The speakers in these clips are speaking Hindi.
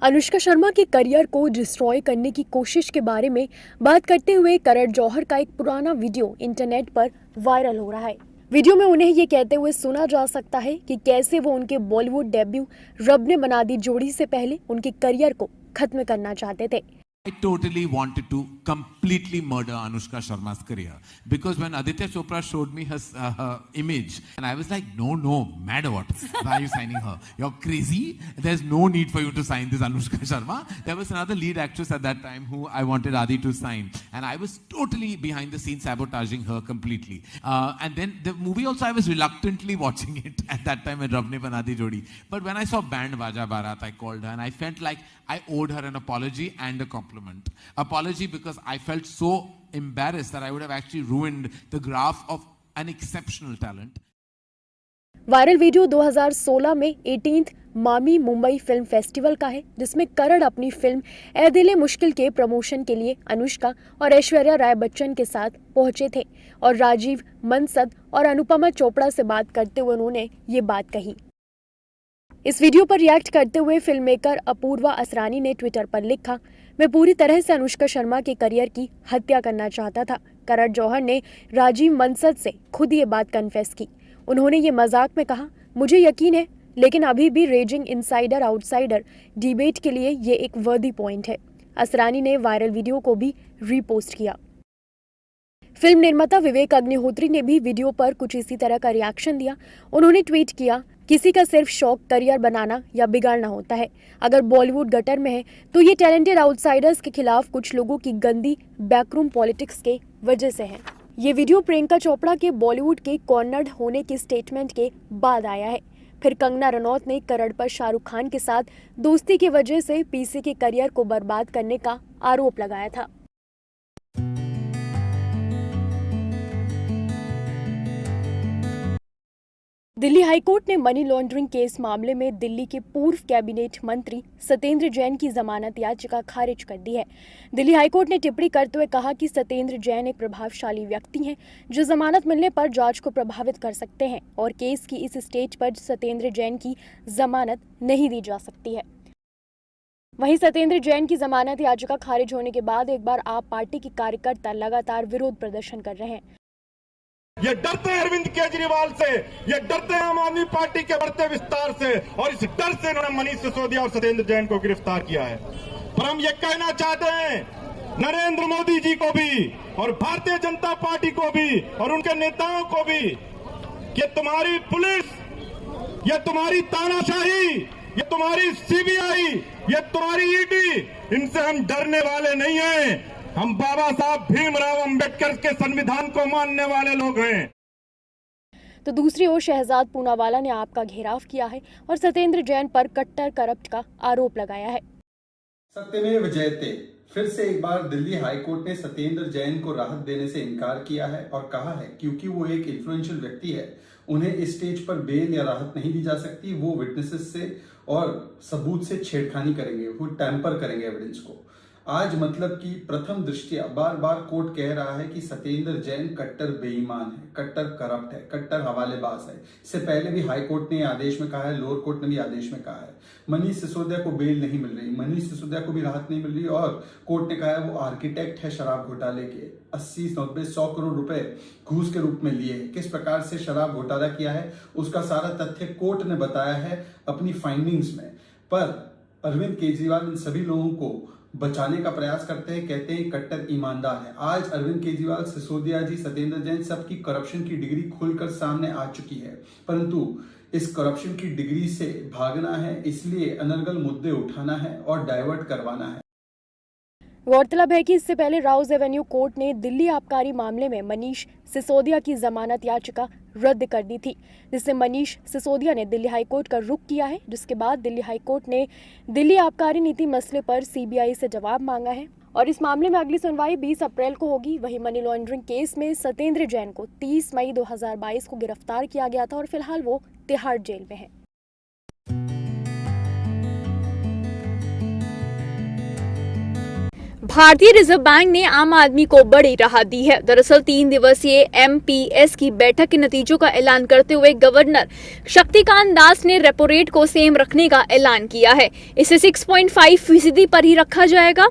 अनुष्का शर्मा के करियर को डिस्ट्रॉय करने की कोशिश के बारे में बात करते हुए करण जौहर का एक पुराना वीडियो इंटरनेट पर वायरल हो रहा है। वीडियो में उन्हें ये कहते हुए सुना जा सकता है कि कैसे वो उनके बॉलीवुड डेब्यू रब ने बना दी जोड़ी से पहले उनके करियर को खत्म करना चाहते थे। I totally wanted to completely murder Anushka Sharma's career because when Aditya Chopra showed me her image and I was like, no, mad or what? Why are you signing her? You're crazy. There's no need for you to sign this Anushka Sharma. There was another lead actress at that time who I wanted Adi to sign and I was totally behind the scenes sabotaging her completely. And then the movie also I was reluctantly watching it at that time when Rab Ne Bana Di Jodi. But when I saw Band Baja Barat, I called her and I felt like I owed her an apology and a compliment. Apology because I felt so embarrassed that I would have actually ruined the graph of an exceptional talent. Viral video 2016 में 18th मामी मुंबई फिल्म फेस्टिवल का है, जिसमें करण अपनी फिल्म ए दिल ए मुश्किल के प्रमोशन के लिए अनुष्का और ऐश्वर्या राय बच्चन के साथ पहुंचे थे और राजीव मनसद और अनुपमा चोपड़ा से बात करते हुए उन्होंने ये बात कही। इस वीडियो पर रिएक्ट करते हुए फिल्म मेकर अपूर्वा असरानी ने ट्विटर पर लिखा, मैं पूरी तरह से अनुष्का शर्मा के करियर की हत्या करना चाहता था। करण जौहर ने राजीव मनसद से खुद ये बात कन्फेस की। उन्होंने ये मजाक में कहा, मुझे यकीन है, लेकिन अभी भी रेजिंग इनसाइडर आउटसाइडर डिबेट के लिए ये एक वर्दी पॉइंट है। असरानी ने वायरल वीडियो को भी रीपोस्ट किया। फिल्म निर्माता विवेक अग्निहोत्री ने भी वीडियो पर कुछ इसी तरह का रिएक्शन दिया। उन्होंने ट्वीट किया, किसी का सिर्फ शौक करियर बनाना या बिगाड़ना होता है। अगर बॉलीवुड गटर में है तो ये टैलेंटेड आउटसाइडर्स के खिलाफ कुछ लोगों की गंदी बैकरूम पॉलिटिक्स के वजह से है। ये वीडियो प्रियंका चोपड़ा के बॉलीवुड के कॉर्नर्ड होने के स्टेटमेंट के बाद आया है। फिर कंगना रनौत ने करण पर शाहरुख खान के साथ दोस्ती की वजह से पीसी के करियर को बर्बाद करने का आरोप लगाया था। दिल्ली हाईकोर्ट ने मनी लॉन्ड्रिंग केस मामले में दिल्ली के पूर्व कैबिनेट मंत्री सत्येंद्र जैन की जमानत याचिका खारिज कर दी है। दिल्ली हाईकोर्ट ने टिप्पणी करते हुए कहा कि सत्येंद्र जैन एक प्रभावशाली व्यक्ति हैं जो जमानत मिलने पर जांच को प्रभावित कर सकते हैं और केस की इस स्टेज पर सत्येंद्र जैन की जमानत नहीं दी जा सकती है। वहीं सत्येंद्र जैन की जमानत याचिका खारिज होने के बाद एक बार आप पार्टी के कार्यकर्ता लगातार विरोध प्रदर्शन कर रहे हैं। ये डरते हैं अरविंद केजरीवाल से, ये डरते हैं आम आदमी पार्टी के बढ़ते विस्तार से और इस डर से उन्होंने मनीष सिसोदिया और सत्येंद्र जैन को गिरफ्तार किया है। पर हम ये कहना चाहते हैं नरेंद्र मोदी जी को भी और भारतीय जनता पार्टी को भी और उनके नेताओं को भी कि तुम्हारी पुलिस, ये तुम्हारी तानाशाही, ये तुम्हारी सीबीआई, ये तुम्हारी ईडी, इनसे हम डरने वाले नहीं हैं। हम बाबा साहब भीमराव अंबेडकर के संविधान को मानने वाले लोग हैं। तो दूसरी ओर शहजाद पूनावाला ने आपका घेराव किया है और सत्येंद्र जैन पर कट्टर करप्ट का आरोप लगाया है। सत्यमेव जयते। फिर से एक बार दिल्ली हाईकोर्ट ने सत्येंद्र जैन को राहत देने से इनकार किया है और कहा है क्योंकि वो एक इन्फ्लुएंशियल व्यक्ति है, उन्हें इस स्टेज पर बेल या राहत नहीं दी जा सकती। वो विटनेसेस से और सबूत से छेड़खानी करेंगे, वो टैंपर करेंगे एविडेंस को। आज मतलब कि प्रथम दृष्टया बार बार कोर्ट कह रहा है कि सत्येंद्र जैन कट्टर बेईमान है, कट्टर करप्ट है, कट्टर हवालेबाज है। इससे पहले भी हाई कोर्ट ने आदेश में कहा है, लोअर कोर्ट ने भी आदेश में कहा है। मनीष सिसोदिया को बेल नहीं मिल रही, मनीष सिसोदिया को भी राहत नहीं मिल रही और कोर्ट ने कहा है वो आर्किटेक्ट है शराब घोटाले के। 80, 90, 100 करोड़ रुपए घूस के रूप में लिए। किस प्रकार से शराब घोटाला किया है उसका सारा तथ्य कोर्ट ने बताया है अपनी फाइंडिंग्स में। पर अरविंद केजरीवाल इन सभी लोगों को बचाने का प्रयास करते हैं, कहते हैं कट्टर ईमानदार है। आज अरविंद केजरीवाल, सिसोदिया जी, सत्येंद्र जैन सबकी करप्शन की डिग्री खुलकर सामने आ चुकी है, परंतु इस करप्शन की डिग्री से भागना है, इसलिए अनर्गल मुद्दे उठाना है और डाइवर्ट करवाना है। गौरतलब है कि इससे पहले राउज एवेन्यू कोर्ट ने दिल्ली आबकारी मामले में मनीष सिसोदिया की जमानत याचिका रद्द कर दी थी, जिससे मनीष सिसोदिया ने दिल्ली हाईकोर्ट का रुख किया है। जिसके बाद दिल्ली हाईकोर्ट ने दिल्ली आबकारी नीति मसले पर सीबीआई से जवाब मांगा है और इस मामले में अगली सुनवाई 20 अप्रैल को होगी। वहीं मनी लॉन्ड्रिंग केस में सत्येंद्र जैन को 30 मई 2022 को गिरफ्तार किया गया था और फिलहाल वो तिहाड़ जेल में है। भारतीय रिजर्व बैंक ने आम आदमी को बड़ी राहत दी है। दरअसल 3 दिवसीय MPS की बैठक के नतीजों का ऐलान करते हुए गवर्नर शक्तिकांत दास ने रेपो रेट को सेम रखने का ऐलान किया है। इसे 6.5% पर ही रखा जाएगा।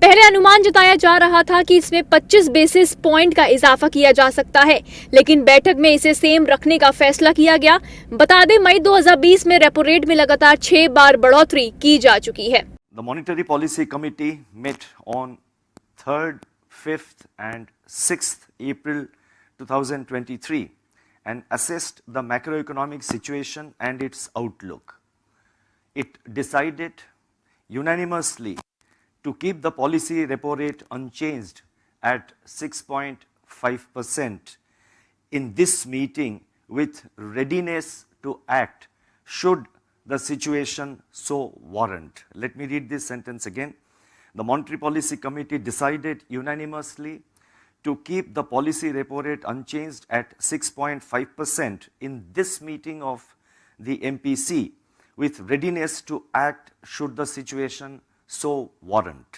पहले अनुमान जताया जा रहा था कि इसमें 25 बेसिस पॉइंट का इजाफा किया जा सकता है, लेकिन बैठक में इसे सेम रखने का फैसला किया गया। बता दें, मई 2020 में रेपो रेट में लगातार 6 बार बढ़ोतरी की जा चुकी है। The Monetary Policy Committee met on 3rd, 5th and 6th April 2023 and assessed the macroeconomic situation and its outlook. It decided unanimously to keep the policy repo rate unchanged at 6.5% in this meeting with readiness to act should the situation so warrant. Let me read this sentence again. The Monetary Policy Committee decided unanimously to keep the policy repo rate unchanged at 6.5% in this meeting of the MPC with readiness to act should the situation so warrant.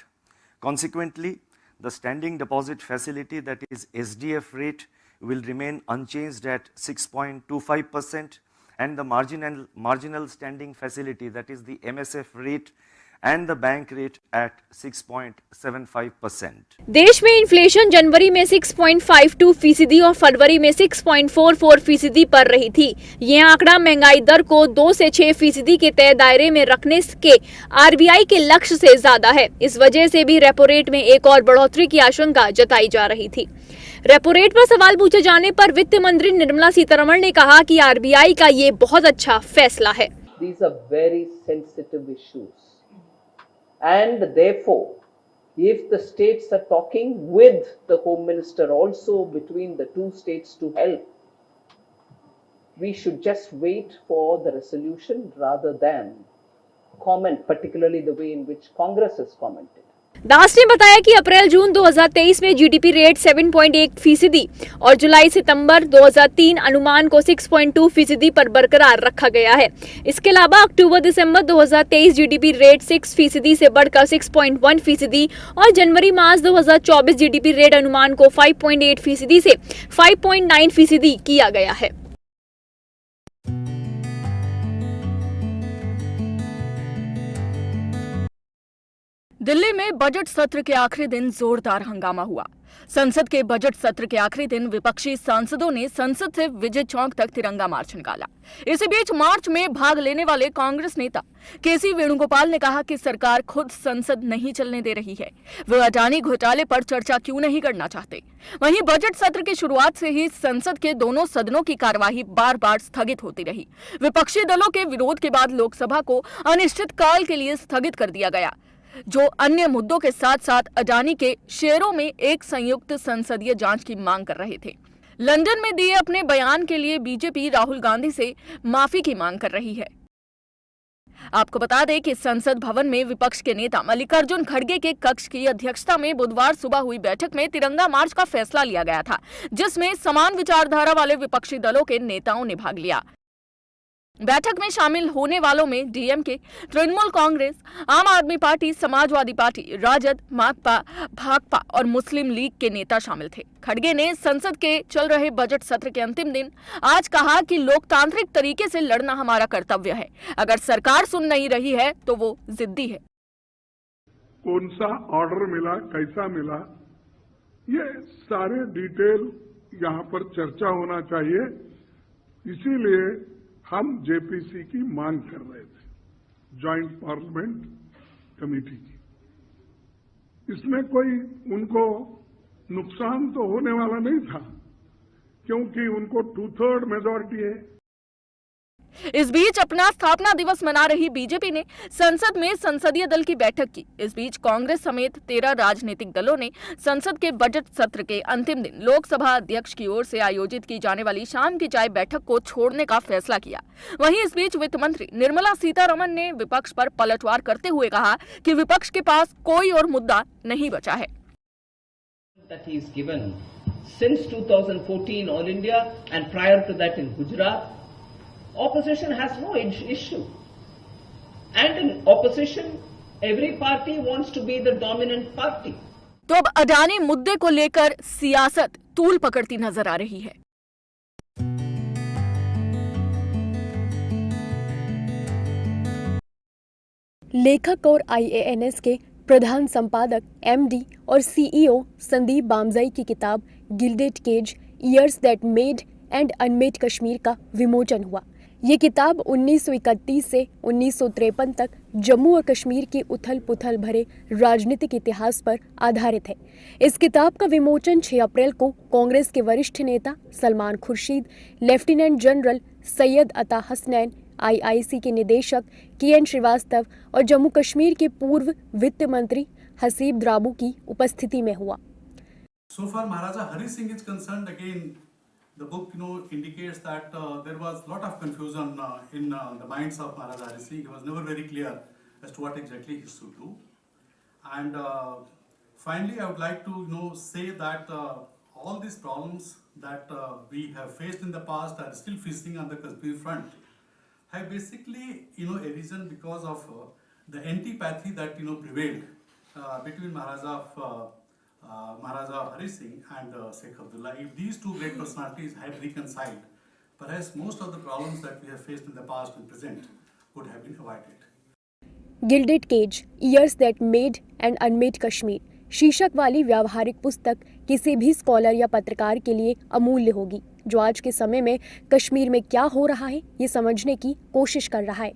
Consequently, the standing deposit facility, that is SDF rate, will remain unchanged at 6.25%. and the marginal standing facility, that is the MSF rate and the bank rate at 6.75%. देश में इन्फ्लेशन जनवरी में 6.52% और फरवरी में 6.44% पर रही थी। यह आंकड़ा महंगाई दर को 2 से 6% के तय दायरे में रखने के RBI के लक्ष्य से ज्यादा है। इस वजह से भी रेपो रेट में एक और बढ़ोतरी की आशंका जताई जा रही थी। रेपो रेट पर सवाल पूछे जाने पर वित्त मंत्री निर्मला सीतारमण ने कहा कि RBI का ये बहुत अच्छा फैसला है। These are very sensitive issues, and therefore, if the states are talking with the Home Minister also between the two states to help, we should just wait for the resolution rather than comment, particularly the way in which Congress has commented. दास ने बताया कि अप्रैल-जून 2023 में GDP रेट 7.1% और जुलाई-सितंबर 2003 अनुमान को 6.2% पर बरकरार रखा गया है। इसके अलावा अक्टूबर-दिसंबर 2023 GDP रेट 6% से बढ़कर 6.1% और जनवरी-मार्च 2024 GDP रेट अनुमान को 5.8% से 5.9% किया गया है। दिल्ली में बजट सत्र के आखिरी दिन जोरदार हंगामा हुआ। संसद के बजट सत्र के आखिरी दिन विपक्षी सांसदों ने संसद से विजय चौक तक तिरंगा मार्च निकाला। इसी बीच मार्च में भाग लेने वाले कांग्रेस नेता केसी वेणुगोपाल ने कहा कि सरकार खुद संसद नहीं चलने दे रही है, वे अडानी घोटाले पर चर्चा क्यों नहीं करना चाहते। वहीं बजट सत्र की शुरुआत से ही संसद के दोनों सदनों की कार्यवाही बार बार स्थगित होती रही। विपक्षी दलों के विरोध के बाद लोकसभा को अनिश्चितकाल के लिए स्थगित कर दिया गया, जो अन्य मुद्दों के साथ साथ अडानी के शेयरों में एक संयुक्त संसदीय जांच की मांग कर रहे थे। लंदन में दिए अपने बयान के लिए बीजेपी राहुल गांधी से माफी की मांग कर रही है। आपको बता दें कि संसद भवन में विपक्ष के नेता मल्लिकार्जुन खड़गे के कक्ष की अध्यक्षता में बुधवार सुबह हुई बैठक में तिरंगा मार्च का फैसला लिया गया था, जिसमें समान विचारधारा वाले विपक्षी दलों के नेताओं ने भाग लिया। बैठक में शामिल होने वालों में DMK, तृणमूल कांग्रेस, आम आदमी पार्टी, समाजवादी पार्टी, राजद, माकपा, भाकपा और मुस्लिम लीग के नेता शामिल थे। खड़गे ने संसद के चल रहे बजट सत्र के अंतिम दिन आज कहा कि लोकतांत्रिक तरीके से लड़ना हमारा कर्तव्य है। अगर सरकार सुन नहीं रही है तो वो जिद्दी है। कौन सा ऑर्डर मिला, कैसा मिला, ये सारे डिटेल यहाँ पर चर्चा होना चाहिए। इसीलिए हम JPC की मांग कर रहे थे, जॉइंट पार्लियामेंट कमेटी की। इसमें कोई उनको नुकसान तो होने वाला नहीं था, क्योंकि उनको 2/3 मेजॉरिटी है। इस बीच अपना स्थापना दिवस मना रही बीजेपी ने संसद में संसदीय दल की बैठक की। इस बीच कांग्रेस समेत 13 राजनीतिक दलों ने संसद के बजट सत्र के अंतिम दिन लोकसभा अध्यक्ष की ओर से आयोजित की जाने वाली शाम की चाय बैठक को छोड़ने का फैसला किया। वहीं इस बीच वित्त मंत्री निर्मला सीतारमण ने विपक्ष पर पलटवार करते हुए कहा कि विपक्ष के पास कोई और मुद्दा नहीं बचा है। Since 2014 All India and prior to that in Gujarat, opposition has no issue. And in opposition, every party wants to be the dominant party. तो अब अडानी मुद्दे को लेकर सियासत तूल पकड़ती नजर आ रही है। लेखक और IANS के प्रधान संपादक MD और CEO संदीप बामजई की किताब gilded cage years that made and unmade Kashmir का विमोचन हुआ। ये किताब 1931 से 1953 तक जम्मू और कश्मीर के उथल पुथल भरे राजनीतिक इतिहास पर आधारित है। इस किताब का विमोचन 6 अप्रैल को कांग्रेस के वरिष्ठ नेता सलमान खुर्शीद, लेफ्टिनेंट जनरल सैयद अता हसनैन, IIC के निदेशक KN श्रीवास्तव और जम्मू कश्मीर के पूर्व वित्त मंत्री हसीब द्राबू की उपस्थिति में हुआ। So far, Maharaja Hari Singh is concerned, again, the book, indicates that there was a lot of confusion in the minds of Maharaja Hari Singh. He was never very clear as to what exactly he should do. And finally, I would like to, say that all these problems that we have faced in the past are still facing on the Kashmir front have basically, a reason because of the antipathy that, prevailed between Maharaja Hari Singh and Sheikh Abdullah. If these two great personalities had reconciled, perhaps most of the problems that we have faced in the past and present could have been avoided. Gilded cage years that made and unmade Kashmir शीर्षक वाली व्यावहारिक पुस्तक किसी भी स्कॉलर या पत्रकार के लिए अमूल्य होगी, जो आज के समय में कश्मीर में क्या हो रहा है ये समझने की कोशिश कर रहा है।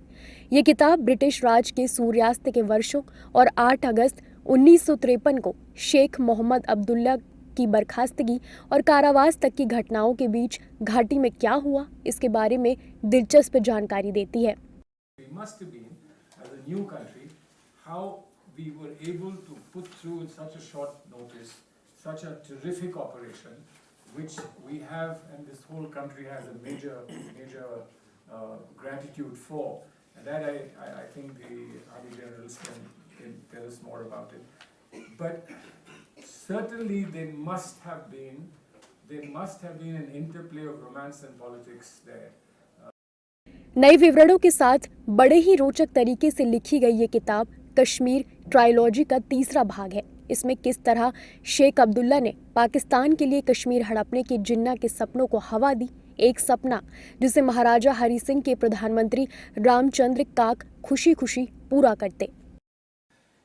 ये किताब ब्रिटिश राज के सूर्यास्त के वर्षों और 8 अगस्त 1953 को शेख मोहम्मद अब्दुल्ला की बर्खास्तगी और कारावास तक की घटनाओं के बीच घाटी में क्या हुआ इसके बारे में दिलचस्प जानकारी देती है। We must have been, as a new country, how we were able to put through in such a short notice such a terrific operation, which we have, and this whole country has a major gratitude for. And that I think the Army generals can tell us more about it. But certainly there must have been an interplay of romance and politics there. नए विवरणों के साथ बड़े ही रोचक तरीके से लिखी गई ये किताब कश्मीर ट्रायलॉजी का तीसरा भाग है। इसमें किस तरह शेख अब्दुल्ला ने पाकिस्तान के लिए कश्मीर हड़पने के जिन्ना के सपनों को हवा दी, एक सपना जिसे महाराजा हरि सिंह के प्रधानमंत्री रामचंद्र काक खुशी खुशी पूरा करते।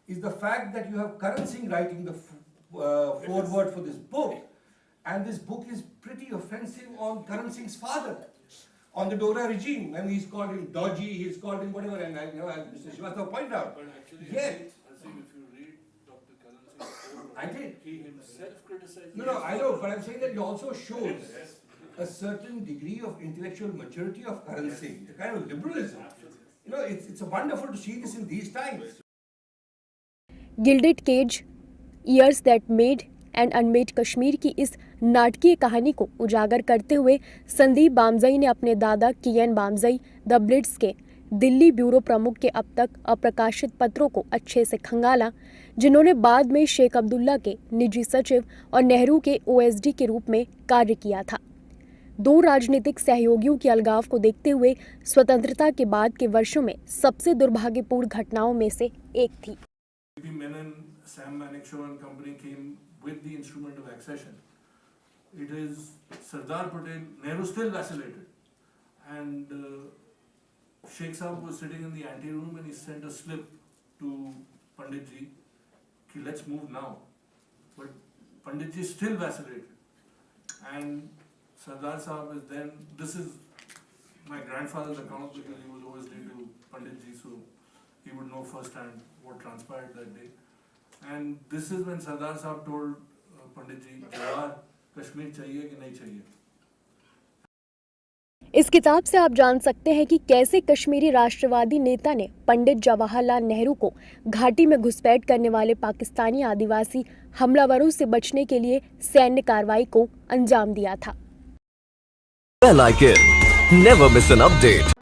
Is the fact that you have Karan Singh writing the foreword for this book, and this book is pretty offensive on Karan Singh's father, on the Dora regime. I mean, he's called him dodgy, he's called him whatever, and as Mr. Srivastava pointed out. But actually, yes. if you read Dr. Karan Singh's foreword, I did. He himself criticized. No, I know, but I'm saying that it also shows a certain degree of intellectual maturity of Karan Singh, the kind of liberalism. It's wonderful to see this in these times. Gilded cage years that made and unmade Kashmir की इस नाटकीय कहानी को उजागर करते हुए संदीप बामजई ने अपने दादा KN बामजई द ब्लिट्ज के दिल्ली ब्यूरो प्रमुख के अब तक अप्रकाशित पत्रों को अच्छे से खंगाला, जिन्होंने बाद में शेख अब्दुल्ला के निजी सचिव और नेहरू के OSD के रूप में कार्य किया था। 2 राजनीतिक सहयोगियों के अलगाव को देखते हुए स्वतंत्रता के बाद के वर्षों में सबसे दुर्भाग्यपूर्ण घटनाओं में से एक थी। Menon, Sam Manekshaw and company came with the instrument of accession. It is Sardar Patel, Nehru still vacillated, and Sheikh Sahab was sitting in the anteroom and he sent a slip to Pandit ji, ki let's move now. But Pandit ji still vacillated, and Sardar Sahab is then, this is my grandfather's account because he was always linked to Pandit ji, so he would know firsthand what transpired that day. And this is when Sardar Sahab told Pandit ji, Jawahar, Kashmir चाहिए कि नहीं चाहिए। इस किताब से आप जान सकते हैं कि कैसे कश्मीरी राष्ट्रवादी नेता ने पंडित जवाहरलाल नेहरू को घाटी में घुसपैठ करने वाले पाकिस्तानी आदिवासी हमलावरों से बचने के लिए सैन्य कार्रवाई को अंजाम दिया था। Well, I can never miss an update.